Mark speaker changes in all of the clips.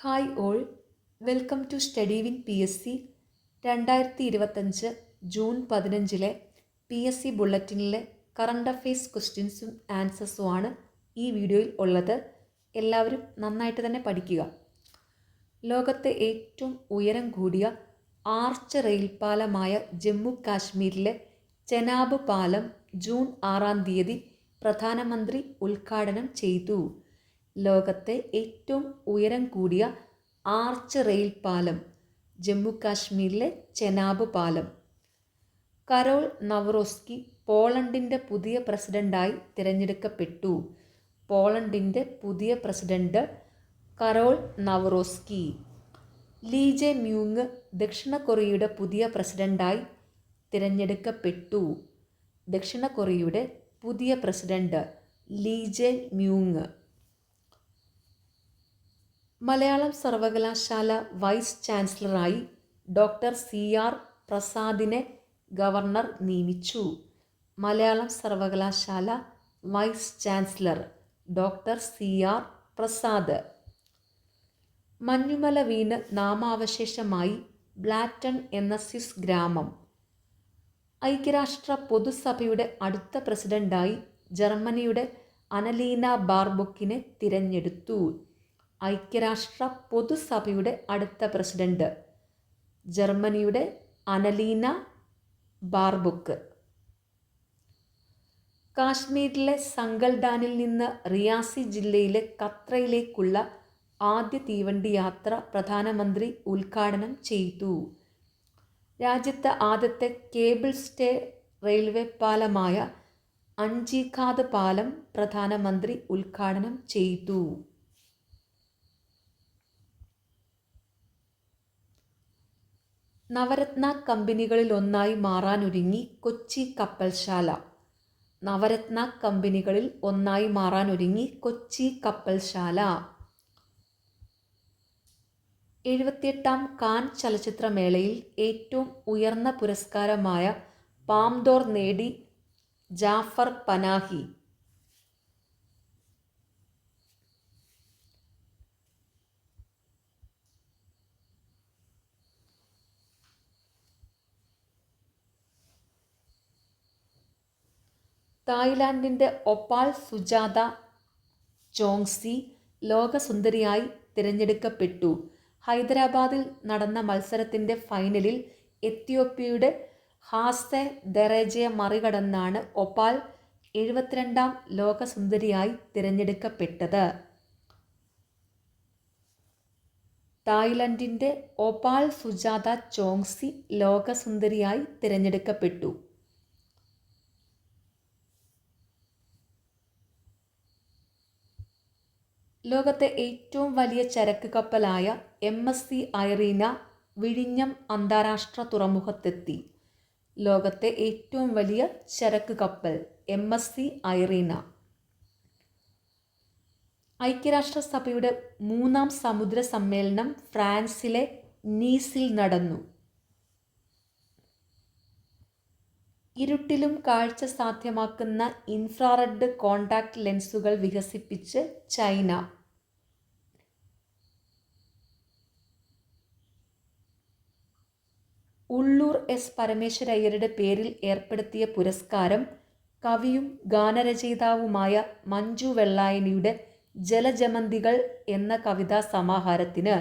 Speaker 1: Hi all, welcome to study win P S C 2025 June 15 P S C ബുള്ളറ്റിനിലെ current affairs ക്വസ്റ്റ്യൻസും ആൻസേഴ്സുമാണ് ഈ വീഡിയോയിൽ ഉള്ളത്. എല്ലാവരും നന്നായിട്ട് തന്നെ പഠിക്കുക. ലോകത്തെ ഏറ്റവും ഉയരം കൂടിയ ആർച്ച് റെയിൽപാലമായ ജമ്മു കാശ്മീരിലെ ചെനാബ് പാലം ജൂൺ 6 പ്രധാനമന്ത്രി ഉദ്ഘാടനം ചെയ്തു. ലോകത്തെ ഏറ്റവും ഉയരം കൂടിയ ആർച്ച് റെയിൽ പാലം ജമ്മു കാശ്മീരിലെ ചെനാബ് പാലം. കരോൾ നവറോസ്കി പോളണ്ടിൻ്റെ പുതിയ പ്രസിഡന്റായി തിരഞ്ഞെടുക്കപ്പെട്ടു. പോളണ്ടിൻ്റെ പുതിയ president Karol Nawrocki. Lee Jae Myung ദക്ഷിണ കൊറിയയുടെ പുതിയ പ്രസിഡന്റായി തിരഞ്ഞെടുക്കപ്പെട്ടു. ദക്ഷിണ കൊറിയയുടെ പുതിയ president Lee Jae Myung. Malayalam സർവകലാശാല വൈസ് ചാൻസലറായി ഡോക്ടർ സി ആർ പ്രസാദിനെ ഗവർണർ നിയമിച്ചു. മലയാളം സർവകലാശാല vice chancellor doctor C R Prasad. മഞ്ഞുമല വീണ് നാമാവശേഷമായി ബ്ലാറ്റൺ എന്ന സ്വിസ് ഗ്രാമം. ഐക്യരാഷ്ട്ര പൊതുസഭയുടെ അടുത്ത പ്രസിഡന്റായി ജർമ്മനിയുടെ അനലീന ബാർബൊക്കിനെ തിരഞ്ഞെടുത്തു. ഐക്യരാഷ്ട്ര പൊതുസഭയുടെ അടുത്ത പ്രസിഡന്റ് ജർമ്മനിയുടെ അനലീന ബാർബൊക്ക്. കാശ്മീരിലെ സംഗൽഡാനിൽ നിന്ന് റിയാസി ജില്ലയിലെ കത്രയിലേക്കുള്ള ആദ്യ തീവണ്ടി യാത്ര പ്രധാനമന്ത്രി ഉദ്ഘാടനം ചെയ്തു. രാജ്യത്തെ ആദ്യത്തെ കേബിൾ സ്റ്റേ റെയിൽവേ പാലമായ അഞ്ചിഖാദ് പാലം പ്രധാനമന്ത്രി ഉദ്ഘാടനം ചെയ്തു. നവരത്ന കമ്പനികളിലൊന്നായി മാറാനൊരുങ്ങി കൊച്ചി കപ്പൽശാല. നവരത്ന കമ്പനികളിൽ ഒന്നായി മാറാനൊരുങ്ങി കൊച്ചി കപ്പൽശാല. 78ാം കാൻ ചലച്ചിത്രമേളയിൽ ഏറ്റവും ഉയർന്ന പുരസ്കാരമായ പാംദോർ നേടി ജാഫർ പനാഹി. തായ്ലാൻഡിൻ്റെ ഒപാൽ സുജാത ചോങ്സി ലോകസുന്ദരിയായി തിരഞ്ഞെടുക്കപ്പെട്ടു. ഹൈദരാബാദിൽ നടന്ന മത്സരത്തിൻ്റെ ഫൈനലിൽ എത്യോപ്യയുടെ ഹാസെ ദെറേജയെ മറികടന്നാണ് ഒപാൽ 72ാം ലോകസുന്ദരിയായി തിരഞ്ഞെടുക്കപ്പെട്ടത്. തായ്ലൻഡിൻ്റെ ഒപാൽ സുജാത ചോങ്സി ലോകസുന്ദരിയായി തിരഞ്ഞെടുക്കപ്പെട്ടു. ലോകത്തെ ഏറ്റവും വലിയ ചരക്ക് കപ്പലായ MSC ഐറീന വിഴിഞ്ഞം അന്താരാഷ്ട്ര തുറമുഖത്തെത്തി. ലോകത്തെ ഏറ്റവും വലിയ ചരക്ക് കപ്പൽ MSC ഐറീന. ഐക്യരാഷ്ട്രസഭയുടെ 3ാം സമുദ്ര സമ്മേളനം ഫ്രാൻസിലെ നീസിൽ നടന്നു. ഇരുട്ടിലും കാഴ്ച സാധ്യമാക്കുന്ന ഇൻഫ്രാറെഡ് കോണ്ടാക്ട് ലെൻസുകൾ വികസിപ്പിച്ച് ചൈന. ഉള്ളൂർ എസ് പരമേശ്വരയ്യരുടെ പേരിൽ ഏർപ്പെടുത്തിയ പുരസ്കാരം കവിയും ഗാനരചയിതാവുമായ മഞ്ജു വെള്ളായണിയുടെ ജലജമന്തികൾ എന്ന കവിതാ സമാഹാരത്തിന്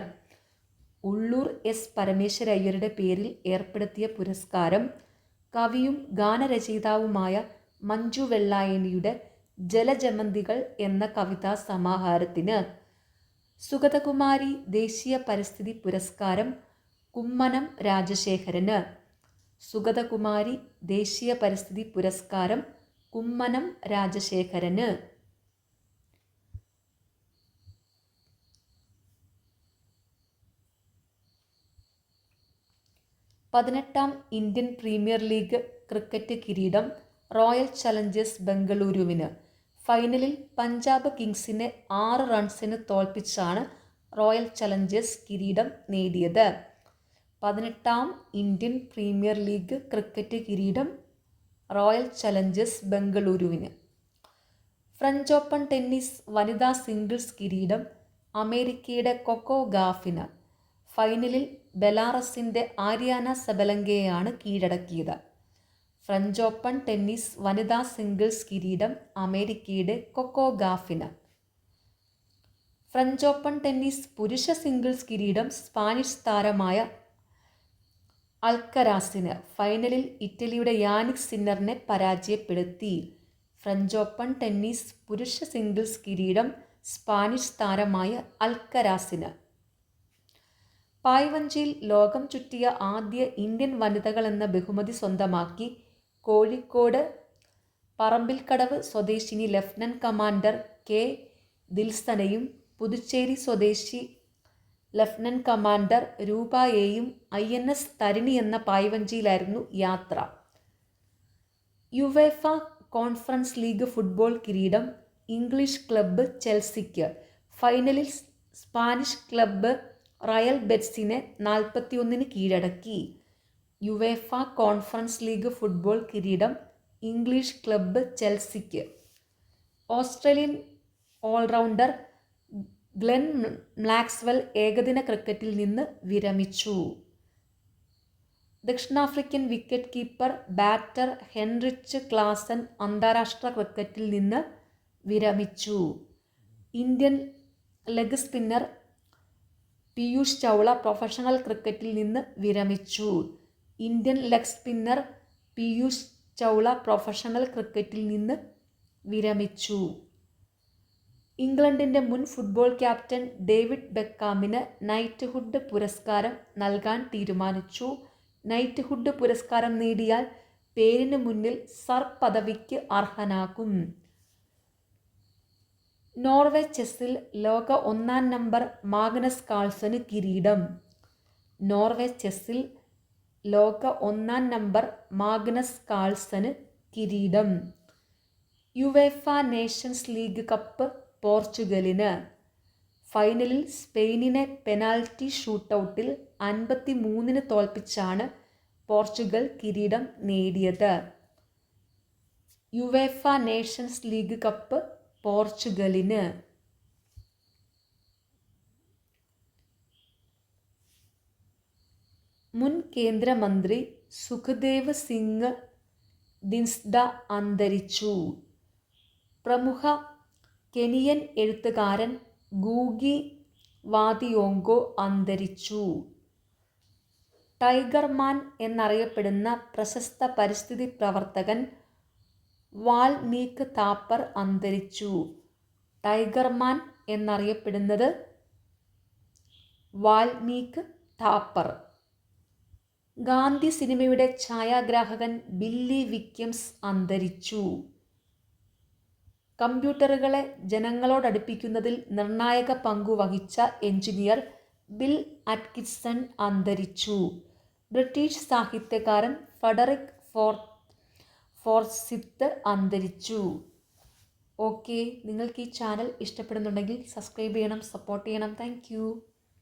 Speaker 1: ഉള്ളൂർ എസ് പരമേശ്വരയ്യരുടെ പേരിൽ ഏർപ്പെടുത്തിയ പുരസ്കാരം കവിയും ഗാനരചയിതാവുമായ മഞ്ജു വെള്ളായണിയുടെ ജലജമന്തികൾ എന്ന കവിതാ സമാഹാരത്തിന്. സുഗതകുമാരി ദേശീയ പരിസ്ഥിതി പുരസ്കാരം കുമ്മനം രാജശേഖരന്. സുഗതകുമാരി ദേശീയ പരിസ്ഥിതി പുരസ്കാരം കുമ്മനം രാജശേഖരന്. പതിനെട്ടാം ഇന്ത്യൻ പ്രീമിയർ ലീഗ് ക്രിക്കറ്റ് കിരീടം റോയൽ ചലഞ്ചേഴ്സ് ബംഗളൂരുവിന്. ഫൈനലിൽ പഞ്ചാബ് കിങ്സിനെ 6 റൺസിന് തോൽപ്പിച്ചാണ് റോയൽ ചലഞ്ചേഴ്സ് കിരീടം നേടിയത്. 18ാം ഇന്ത്യൻ പ്രീമിയർ ലീഗ് ക്രിക്കറ്റ് കിരീടം റോയൽ ചലഞ്ചേഴ്സ് ബംഗളൂരുവിന്. ഫ്രഞ്ച് ഓപ്പൺ ടെന്നീസ് വനിതാ സിംഗിൾസ് കിരീടം അമേരിക്കയുടെ കൊക്കോ ഗാഫിന്. ഫൈനലിൽ ബെലാറസിൻ്റെ ആര്യാന സെബലങ്കയെയാണ് കീഴടക്കിയത്. ഫ്രഞ്ച് ഓപ്പൺ ടെന്നീസ് വനിതാ സിംഗിൾസ് കിരീടം അമേരിക്കയുടെ കൊക്കോ ഗാഫിന്. ഫ്രഞ്ച് ഓപ്പൺ ടെന്നീസ് പുരുഷ സിംഗിൾസ് കിരീടം സ്പാനിഷ് താരമായ അൽക്കരാസിന്. ഫൈനലിൽ ഇറ്റലിയുടെ യാനിക് സിന്നറിനെ പരാജയപ്പെടുത്തി. ഫ്രഞ്ച് ഓപ്പൺ ടെന്നീസ് പുരുഷ സിംഗിൾസ് കിരീടം സ്പാനിഷ് താരമായ അൽക്കരാസിന്. പായ്വഞ്ചിയിൽ ലോകം ചുറ്റിയ ആദ്യ ഇന്ത്യൻ വനിതകളെന്ന ബഹുമതി സ്വന്തമാക്കി കോഴിക്കോട് പറമ്പിൽക്കടവ് സ്വദേശിനി ലഫ്റ്റനന്റ് കമാൻഡർ കെ ദിൽസനയും പുതുച്ചേരി സ്വദേശി ലഫ്റ്റനന്റ് കമാൻഡർ രൂപയെയും INS തരിണി എന്ന പായ്വഞ്ചിയിലായിരുന്നു യാത്ര. യുവേഫ കോൺഫറൻസ് ലീഗ് ഫുട്ബോൾ കിരീടം ഇംഗ്ലീഷ് ക്ലബ്ബ് ചെൽസിക്ക്. ഫൈനലിൽ സ്പാനിഷ് ക്ലബ്ബ് റയൽ ബെറ്റിസിനെ 41 കീഴടക്കി. യുവേഫ കോൺഫറൻസ് ലീഗ് ഫുട്ബോൾ കിരീടം ഇംഗ്ലീഷ് ക്ലബ്ബ് ചെൽസിക്ക്. ഓസ്ട്രേലിയൻ ഓൾറൗണ്ടർ ഗ്ലെൻ മാക്സ്വെൽ ഏകദിന ക്രിക്കറ്റിൽ നിന്ന് വിരമിച്ചു. ദക്ഷിണാഫ്രിക്കൻ wicket keeper batter Heinrich Klaasen അന്താരാഷ്ട്ര ക്രിക്കറ്റിൽ നിന്ന് വിരമിച്ചു. Indian leg spinner Piyush Chawla professional ക്രിക്കറ്റിൽ നിന്ന് വിരമിച്ചു. Indian leg spinner Piyush Chawla professional ക്രിക്കറ്റിൽ നിന്ന് വിരമിച്ചു. ഇംഗ്ലണ്ടിൻ്റെ മുൻ ഫുട്ബോൾ ക്യാപ്റ്റൻ ഡേവിഡ് ബെക്കാമിന് നൈറ്റ്ഹുഡ് പുരസ്കാരം നൽകാൻ തീരുമാനിച്ചു. നൈറ്റ്ഹുഡ് പുരസ്കാരം നേടിയാൽ പേരിന് മുന്നിൽ സർ പദവിക്ക് അർഹനാകും. നോർവേ ചെസ്സിൽ ലോക 1-ാം നമ്പർ മാഗ്നസ് കാൾസന് കിരീടം. നോർവേ ചെസ്സിൽ ലോക 1-ാം നമ്പർ മാഗ്നസ് കാൾസന് കിരീടം. യുവേഫ നേഷൻസ് ലീഗ് കപ്പ് പോർച്ചുഗലിന്. ഫൈനലിൽ സ്പെയിനിനെ പെനാൽറ്റി ഷൂട്ടൗട്ടിൽ 53 തോൽപ്പിച്ചാണ് പോർച്ചുഗൽ കിരീടം നേടിയത്. യുവേഫ നേഷൻസ് ലീഗ് കപ്പ് പോർച്ചുഗലിന്. മുൻ കേന്ദ്രമന്ത്രി സുഖ്ദേവ് സിംഗ് ധിൻസ്ഡ അന്തരിച്ചു. പ്രമുഖ കെനിയൻ എഴുത്തുകാരൻ ഗൂഗി വാതിയോങ്കോ അന്തരിച്ചു. ടൈഗർ മാൻ എന്നറിയപ്പെടുന്ന പ്രശസ്ത പരിസ്ഥിതി പ്രവർത്തകൻ വാൽമീക് താപ്പർ അന്തരിച്ചു. ടൈഗർ മാൻ എന്നറിയപ്പെടുന്നത് വാൽമീക് താപ്പർ. ഗാന്ധി സിനിമയുടെ ഛായാഗ്രാഹകൻ ബില്ലി വിക്യംസ് അന്തരിച്ചു. കമ്പ്യൂട്ടറുകളെ ജനങ്ങളോടടുപ്പിക്കുന്നതിൽ നിർണായക പങ്കു വഹിച്ച എഞ്ചിനീയർ ബിൽ അറ്റ്കിൻസൺ അന്തരിച്ചു. ബ്രിട്ടീഷ് സാഹിത്യകാരൻ ഫെഡറിക് ഫോർസിത്ത് അന്തരിച്ചു. ഓക്കെ, നിങ്ങൾക്ക് ഈ ചാനൽ ഇഷ്ടപ്പെടുന്നുണ്ടെങ്കിൽ സബ്സ്ക്രൈബ് ചെയ്യണം, സപ്പോർട്ട് ചെയ്യണം. താങ്ക്